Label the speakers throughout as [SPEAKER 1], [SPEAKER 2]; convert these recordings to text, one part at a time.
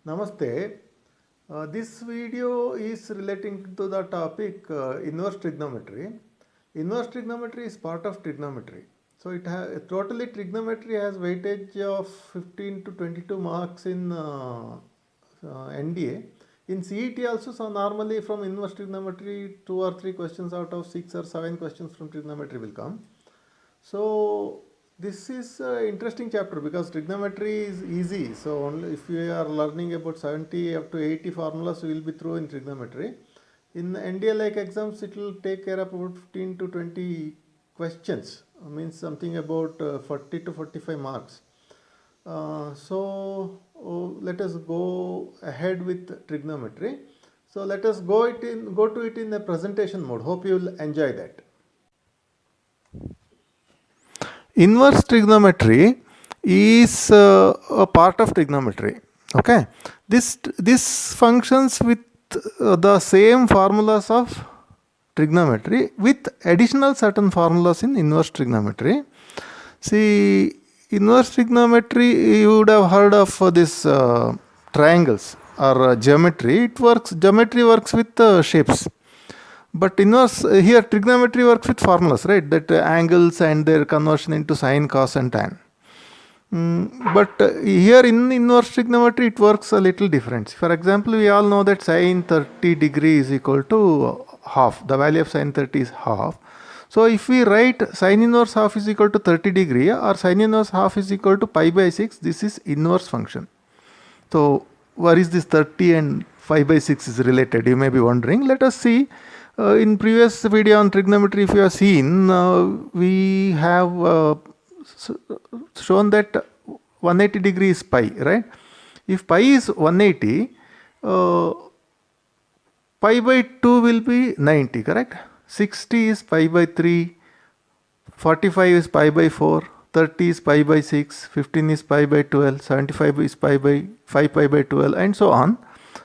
[SPEAKER 1] Namaste. This video is relating to the topic inverse trigonometry. Inverse trigonometry is part of trigonometry. So it totally trigonometry has weightage of 15 to 22 marks in NDA. In CET also, so normally from inverse trigonometry 2 or 3 questions out of 6 or 7 questions from trigonometry will come. So this is an interesting chapter because trigonometry is easy. So only if you are learning about 70 up to 80 formulas, you will be through in trigonometry. In NDA like exams, it will take care of about 15 to 20 questions. Means something about 40 to 45 marks. Let us go ahead with trigonometry. So let us go to it in a presentation mode. Hope you will enjoy that. Inverse trigonometry is a part of trigonometry. Okay, this functions with the same formulas of trigonometry with additional certain formulas in inverse trigonometry. See, inverse trigonometry, you would have heard of this triangles or geometry. Geometry works with shapes. But inverse here trigonometry works with formulas, right? That angles and their conversion into sine, cos, and tan. But here in inverse trigonometry it works a little different. For example, we all know that sine 30 degree is equal to half. The value of sine 30 is half. So if we write sine inverse half is equal to 30 degree or sine inverse half is equal to pi by 6, this is inverse function. So where is this 30 and pi by 6 is related? You may be wondering. Let us see. In previous video on trigonometry, if you have seen, we have shown that 180 degree is pi, right? If pi is 180, pi by 2 will be 90, correct? 60 is pi by 3, 45 is pi by 4, 30 is pi by 6, 15 is pi by 12, 75 is pi by 5 pi by 12, and so on.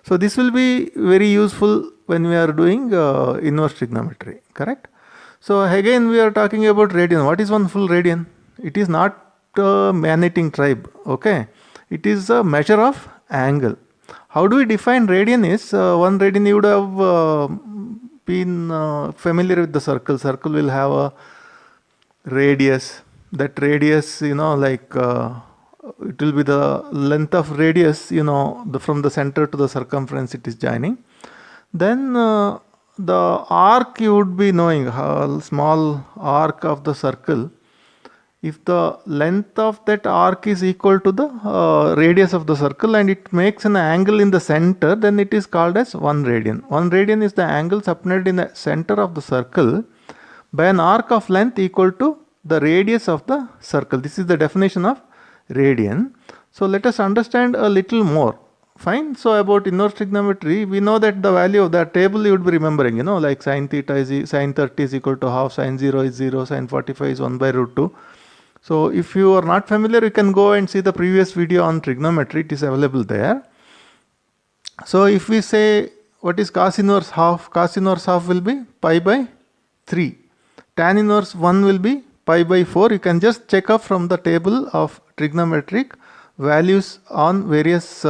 [SPEAKER 1] So this will be very useful when we are doing inverse trigonometry, correct? So again we are talking about radian. What is one full radian? It is not a man-eating tribe, okay? It is a measure of angle. How do we define radian is, one radian you would have been familiar with the circle. Circle will have a radius. That radius, like it will be the length of radius, from the center to the circumference it is joining. Then the arc you would be knowing, a small arc of the circle. If the length of that arc is equal to the radius of the circle and it makes an angle in the center, then it is called as 1 radian. 1 radian is the angle subtended in the center of the circle by an arc of length equal to the radius of the circle. This is the definition of radian. So let us understand a little more. Fine. So about inverse trigonometry, we know that the value of that table you would be remembering, like sine theta is sine 30 is equal to half, sine 0 is 0, sine 45 is 1 by root 2. So if you are not familiar, you can go and see the previous video on trigonometry. It is available there. So if we say what is cos inverse half? Cos inverse half will be pi by 3. Tan inverse 1 will be pi by 4. You can just check up from the table of trigonometric values on various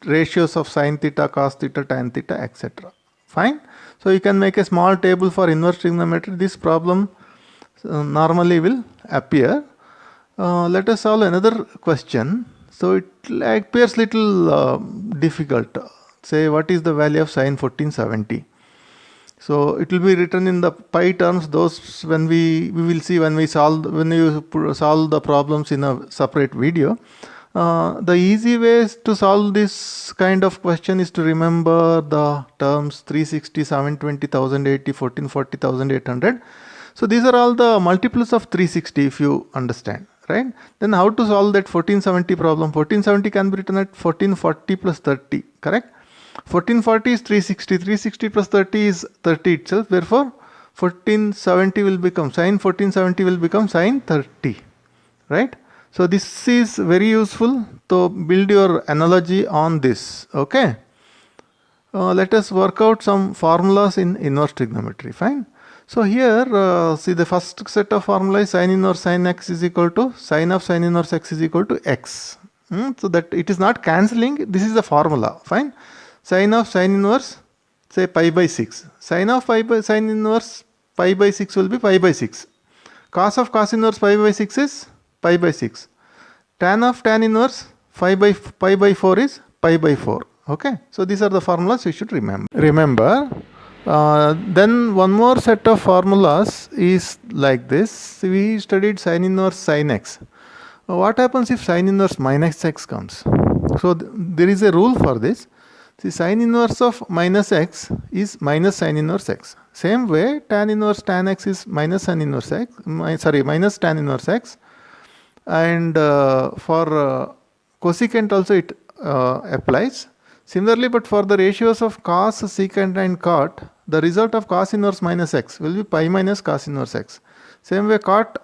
[SPEAKER 1] ratios of sine theta, cos theta, tan theta, etc. Fine. So you can make a small table for inverse trigonometry. This problem normally will appear. Let us solve another question. So it appears little difficult. Say what is the value of sine 1470? So it will be written in the pi terms. Those when we will see when you solve the problems in a separate video. The easy ways to solve this kind of question is to remember the terms 360, 720, 1080, 1440, 1800. So these are all the multiples of 360 if you understand, right? Then how to solve that 1470 problem? 1470 can be written at 1440 plus 30, correct? 1440 is 360, 360 plus 30 is 30 itself. Therefore, 1470 will become sine 1470 will become sine 30, right? So this is very useful to build your analogy on this, okay? Let us work out some formulas in inverse trigonometry, fine? So here, see the first set of formula is sin inverse sin x is equal to sin of sin inverse x is equal to x. So that it is not cancelling. This is the formula. Fine. Sine of sine inverse, say pi by 6. Sine of sine inverse pi by 6 will be pi by 6. Cos of cos inverse pi by 6 is pi by 6. Tan of tan inverse pi by 4 is pi by 4. Okay. So these are the formulas you should remember. Then one more set of formulas is like this. We studied sine inverse sin x. What happens if sine inverse minus x comes? So there is a rule for this. See, sine inverse of minus x is minus sine inverse x. Same way, tan inverse tan x is minus sine inverse x. Minus tan inverse x. And for cosecant also it applies. Similarly, but for the ratios of cos, secant and cot, the result of cos inverse minus x will be pi minus cos inverse x. Same way, cot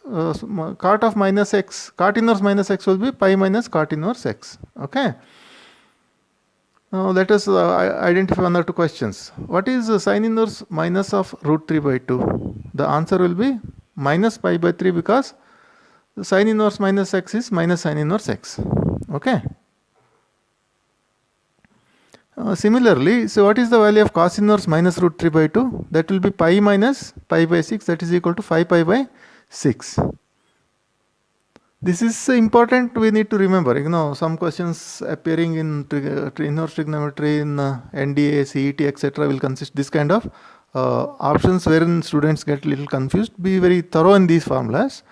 [SPEAKER 1] of minus x, cot inverse minus x will be pi minus cot inverse x. Okay. Now let us identify one or two questions. What is sine inverse minus of root 3 by 2? The answer will be minus pi by 3 because sine inverse minus x is minus sine inverse x. Okay. Similarly, so what is the value of cos inverse minus root 3 by 2? That will be pi minus pi by 6, that is equal to 5 pi by 6. This is important, we need to remember. Some questions appearing in inverse trigonometry in NDA, CET, etc. will consist this kind of options wherein students get a little confused. Be very thorough in these formulas.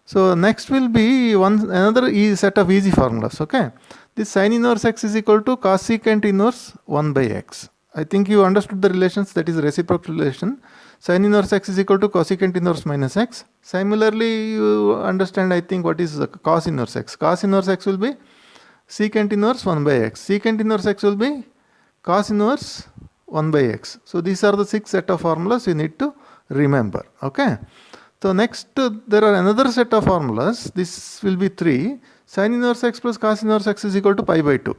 [SPEAKER 1] So next will be another set of easy formulas. Okay. This sine inverse x is equal to cosecant inverse 1 by x. I think you understood the relations, that is reciprocal relation. Sine inverse x is equal to cosecant inverse minus x. Similarly, you understand, I think, what is cos inverse x. Cos inverse x will be secant inverse 1 by x. Secant inverse x will be cos inverse 1 by x. So these are the 6 set of formulas you need to remember. Okay. So next, there are another set of formulas. This will be 3. Sin inverse x plus cos inverse x is equal to pi by 2.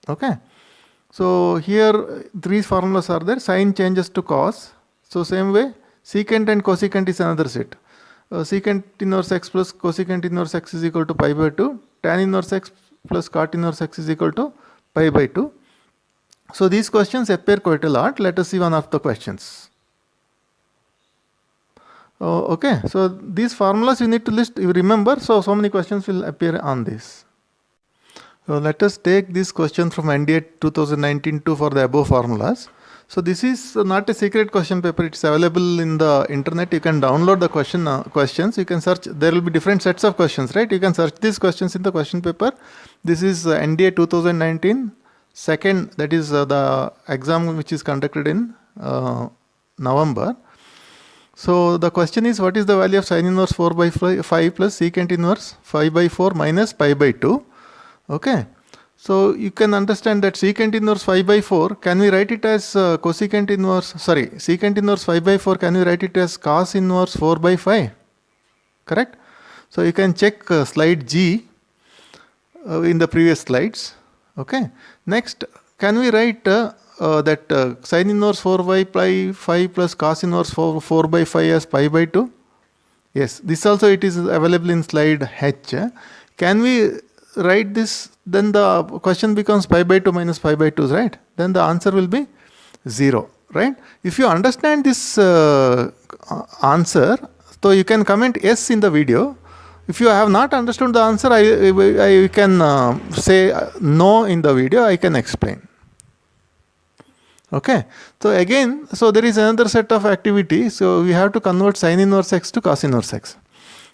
[SPEAKER 1] Okay. So here 3 formulas are there. Sin changes to cos. So same way, secant and cosecant is another set. Secant inverse x plus cosecant inverse x is equal to pi by 2. Tan inverse x plus cot inverse x is equal to pi by 2. So these questions appear quite a lot. Let us see one of the questions. Okay, so these formulas you need to list, you remember, so many questions will appear on this. So let us take this question from NDA 2019-2 for the above formulas. So this is not a secret question paper, it's available in the internet. You can download the questions, you can search, there will be different sets of questions, right? You can search these questions in the question paper. This is NDA 2019 second, that is the exam which is conducted in November. So the question is, what is the value of sin inverse 4 by 5 plus secant inverse 5 by 4 minus pi by 2? Okay. So you can understand that secant inverse 5 by 4, can we write it as secant inverse 5 by 4, can we write it as cos inverse 4 by 5? Correct? So you can check slide G in the previous slides. Okay. Next, can we write that sin inverse 4 by pi 5 plus cos inverse 4 by 5 as pi by 2? Yes, this also it is available in slide H. Can we write this? Then the question becomes pi by 2 minus pi by 2, right? Then the answer will be 0, right? If you understand this answer, so you can comment yes in the video. If you have not understood the answer, I can say no in the video, I can explain. Okay, so again, so there is another set of activity. So we have to convert sin inverse x to cos inverse x.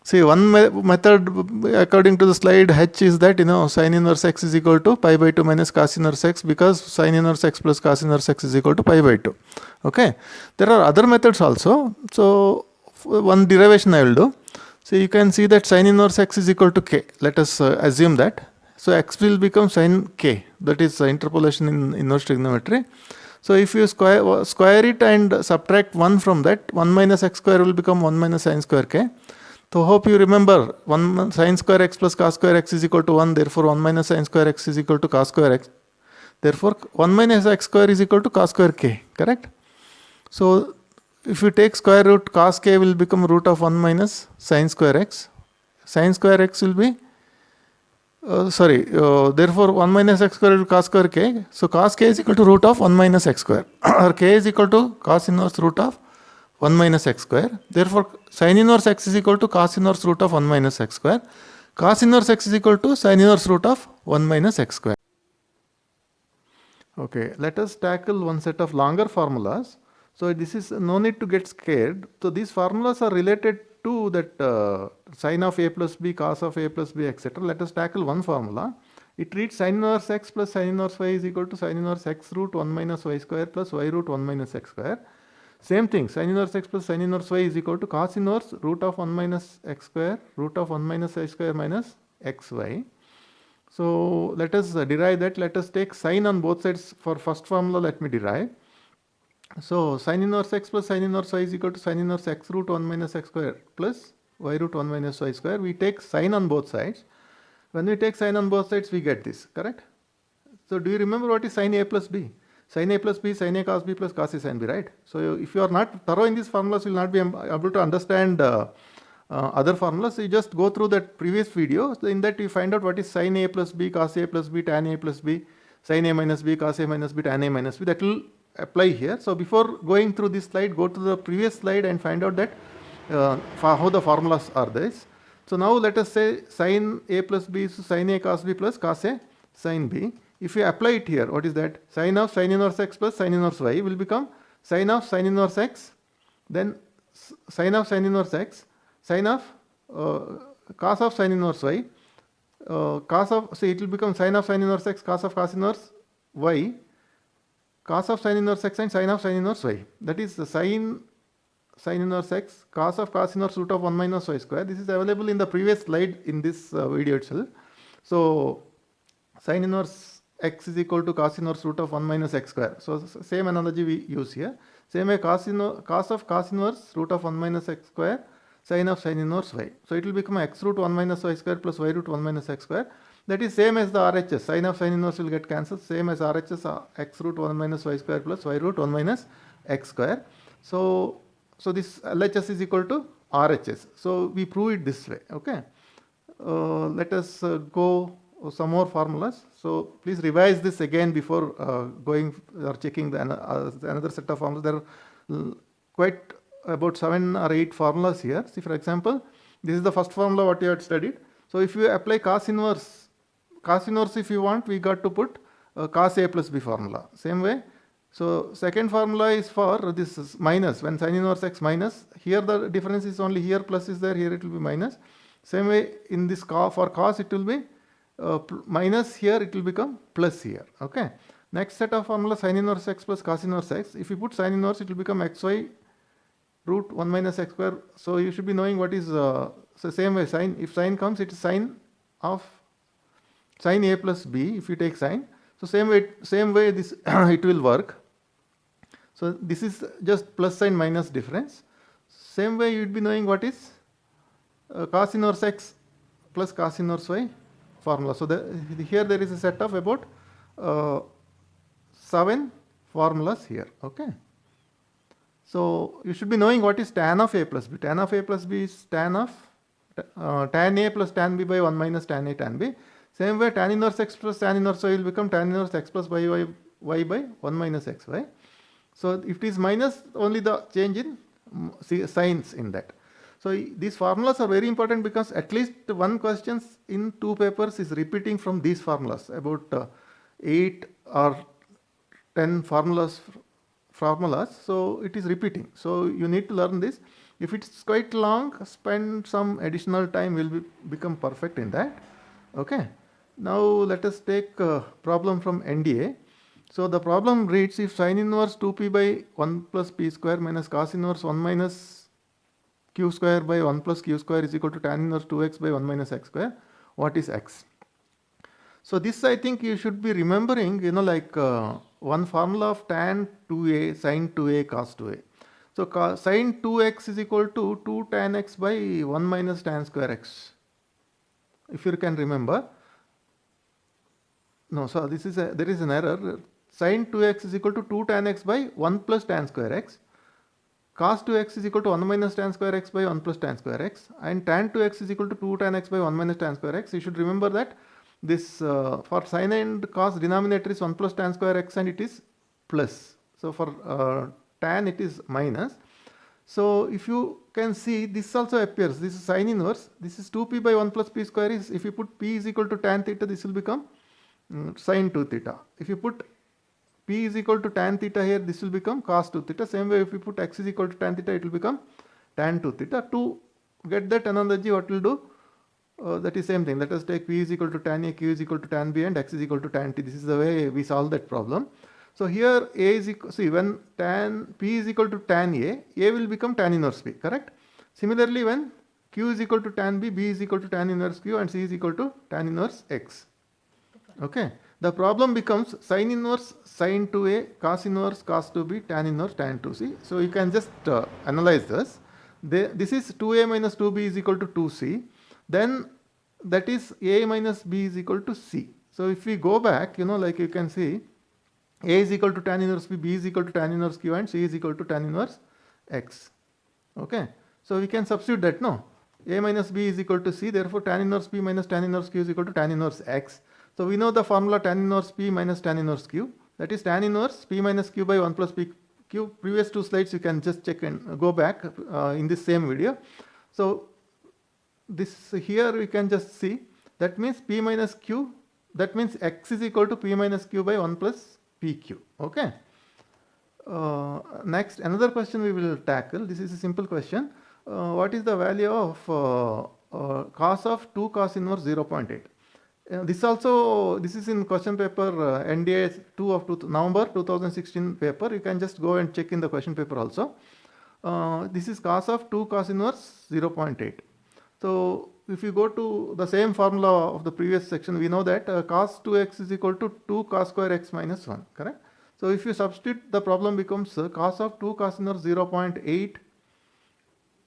[SPEAKER 1] See, one method according to the slide H is that, sin inverse x is equal to pi by 2 minus cos inverse x, because sin inverse x plus cos inverse x is equal to pi by 2. Okay, there are other methods also. So one derivation I will do. So you can see that sin inverse x is equal to k. Let us assume that. So x will become sin k. That is interpolation in inverse trigonometry. So if you square it and subtract 1 from that, 1 minus x square will become 1 minus sin square k. So hope you remember 1 sin square x plus cos square x is equal to 1. Therefore 1 minus sin square x is equal to cos square x. Therefore 1 minus x square is equal to cos square k. Correct? So if you take square root, cos k will become root of 1 minus sin square x. Sin square x will be Therefore 1 minus x square will cos square k. So cos k is equal to root of 1 minus x square or k is equal to cos inverse root of 1 minus x square. Therefore sin inverse x is equal to cos inverse root of 1 minus x square. Cos inverse x is equal to sin inverse root of 1 minus x square. Okay, let us tackle one set of longer formulas. So this is no need to get scared. So these formulas are related to that sin of a plus b, cos of a plus b, etc. Let us tackle one formula. It reads sin inverse x plus sin inverse y is equal to sin inverse x root 1 minus y square plus y root 1 minus x square. Same thing, sin inverse x plus sin inverse y is equal to cos inverse root of 1 minus x square root of 1 minus y square minus xy. So let us derive that. Let us take sin on both sides. For first formula, let me derive. So sin inverse x plus sin inverse y is equal to sin inverse x root 1 minus x square plus y root 1 minus y square. We take sin on both sides. When we take sin on both sides, we get this, correct? So do you remember what is sin a plus b? Sin a plus b, sin a cos b plus cos a sin b, right? So if you are not thorough in these formulas, you will not be able to understand other formulas. So you just go through that previous video. So in that you find out what is sin a plus b, cos a plus b, tan a plus b, sin a minus b, cos a minus b, tan a minus b. That will apply here. So before going through this slide, go to the previous slide and find out that how the formulas are this. So now let us say sin a plus b is sin a cos b plus cos a sin b. If you apply it here, what is that? Sin of sin inverse x plus sin inverse y will become sin of sin inverse x, then sin of sin inverse x, sin of cos of sin inverse y, cos of, so it will become sin of sin inverse x, cos of cos inverse y, cos of sin inverse x and sin of sin inverse y. That is the sin inverse x, cos of cos inverse root of 1 minus y square. This is available in the previous slide in this video itself. So sin inverse x is equal to cos inverse root of 1 minus x square. So same analogy we use here. Same way cos of cos inverse root of 1 minus x square sin of sin inverse y. So it will become x root 1 minus y square plus y root 1 minus x square. That is same as the RHS. Sin of sin inverse will get cancelled. Same as RHS, x root 1 minus y square plus y root 1 minus x square. So this LHS is equal to RHS. So we prove it this way. Okay. Let us go some more formulas. So please revise this again before going or checking the another set of formulas. There are quite about 7 or 8 formulas here. See, for example, this is the first formula what you had studied. So if you apply cos inverse if you want, we got to put cos a plus b formula. Same way. So second formula is for this is minus, when sin inverse x minus. Here the difference is only here plus is there, here it will be minus. Same way in this for cos it will be minus, here it will become plus here. Okay. Next set of formula sin inverse x plus cos inverse x. If you put sin inverse, it will become xy root 1 minus x square. So you should be knowing what is so same way sin, if sin comes, it is sin of sin a plus b if you take sin. So same way this it will work. So this is just plus sign minus difference. Same way you would be knowing what is cos inverse x plus cos inverse y formula. So here there is a set of about 7 formulas here. Okay. So you should be knowing what is tan of a plus b. Tan of a plus b is tan of tan a plus tan b by 1 minus tan a tan b. Same way tan inverse x plus tan inverse y will become tan inverse x plus y by 1 minus xy. So if it is minus, only the change in signs in that. So these formulas are very important because at least one questions in 2 papers is repeating from these formulas, about 8 or 10 formulas. So it is repeating. So you need to learn this. If it's quite long, spend some additional time, will become perfect in that. Okay. Now let us take a problem from NDA. So the problem reads, if sin inverse 2p by 1 plus p square minus cos inverse 1 minus q square by 1 plus q square is equal to tan inverse 2x by 1 minus x square, what is x? So this I think you should be remembering, like one formula of tan 2a, sin 2a, cos 2a. So sin 2x is equal to 2 tan x by 1 minus tan square x. If you can remember. No, so there is an error. Sin 2x is equal to 2 tan x by 1 plus tan square x. Cos 2x is equal to 1 minus tan square x by 1 plus tan square x. And tan 2x is equal to 2 tan x by 1 minus tan square x. You should remember that this for sine and cos denominator is 1 plus tan square x and it is plus. So for tan it is minus. So if you can see, this also appears, this is sine inverse, this is 2p by 1 plus p square is, if you put p is equal to tan theta, this will become sine 2 theta. If you put p is equal to tan theta here, this will become cos 2 theta. Same way, if you put x is equal to tan theta, it will become tan 2 theta. To get that analogy, what we'll do? That is same thing. Let us take p is equal to tan a, q is equal to tan b, and x is equal to tan t. This is the way we solve that problem. So here a is equal, see, when tan p is equal to tan a will become tan inverse b, correct? Similarly, when q is equal to tan b is equal to tan inverse q, and c is equal to tan inverse x. Okay. The problem becomes sin inverse sin 2a, cos inverse cos 2b, tan inverse tan 2c. So you can just analyze this. This is 2a minus 2b is equal to 2c. Then that is a minus b is equal to c. So if we go back, like you can see, a is equal to tan inverse b is equal to tan inverse q, and c is equal to tan inverse x. Okay. So we can substitute that, no? A minus b is equal to c, therefore tan inverse b minus tan inverse q is equal to tan inverse x. So we know the formula tan inverse p minus tan inverse q, that is tan inverse p minus q by 1 plus p q. Previous two slides you can just check and go back in this same video. So this here we can just see, that means p minus q, that means x is equal to p minus q by 1 plus pq. Okay. Next, another question we will tackle. This is a simple question. What is the value of cos of 2 cos inverse 0.8? This is in question paper NDA 2 of November 2016 paper. You can just go and check in the question paper also. This is cos of 2 cos inverse 0.8. So if you go to the same formula of the previous section, we know that cos 2x is equal to 2 cos square x minus 1, correct? So if you substitute, the problem becomes cos of 2 cos inverse 0.8,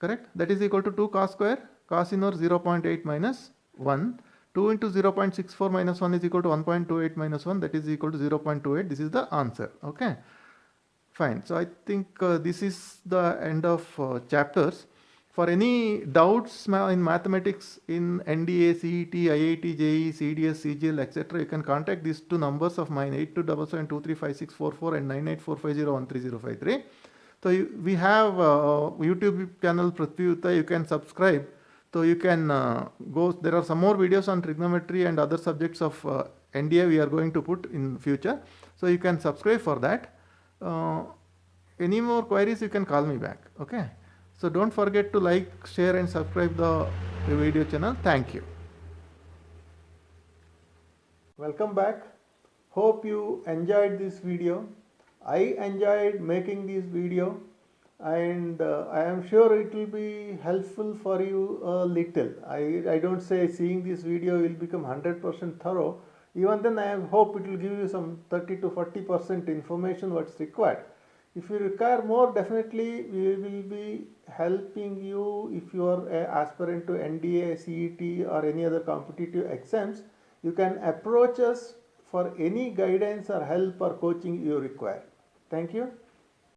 [SPEAKER 1] correct? That is equal to 2 cos square cos inverse 0.8 minus 1. 2 into 0.64 minus 1 is equal to 1.28 minus 1, that is equal to 0.28. This is the answer. Okay. Fine. So I think this is the end of chapters. For any doubts in mathematics in NDA, CET, IIT, JEE, CDS, CGL, etc., you can contact these two numbers of mine, 8277235644 and 9845013053. So we have YouTube channel Pratyuta, you can subscribe. So you can go, there are some more videos on trigonometry and other subjects of NDA we are going to put in future. So you can subscribe for that. Any more queries, you can call me back. Okay. So don't forget to like, share and subscribe the video channel. Thank you. Welcome back. Hope you enjoyed this video. I enjoyed making this video, and I am sure it will be helpful for you a little. I don't say seeing this video will become 100% thorough. Even then, I hope it will give you some 30 to 40% information what's required. If you require more, definitely we will be helping you. If you are an aspirant to NDA, CET or any other competitive exams, you can approach us for any guidance or help or coaching you require. Thank you.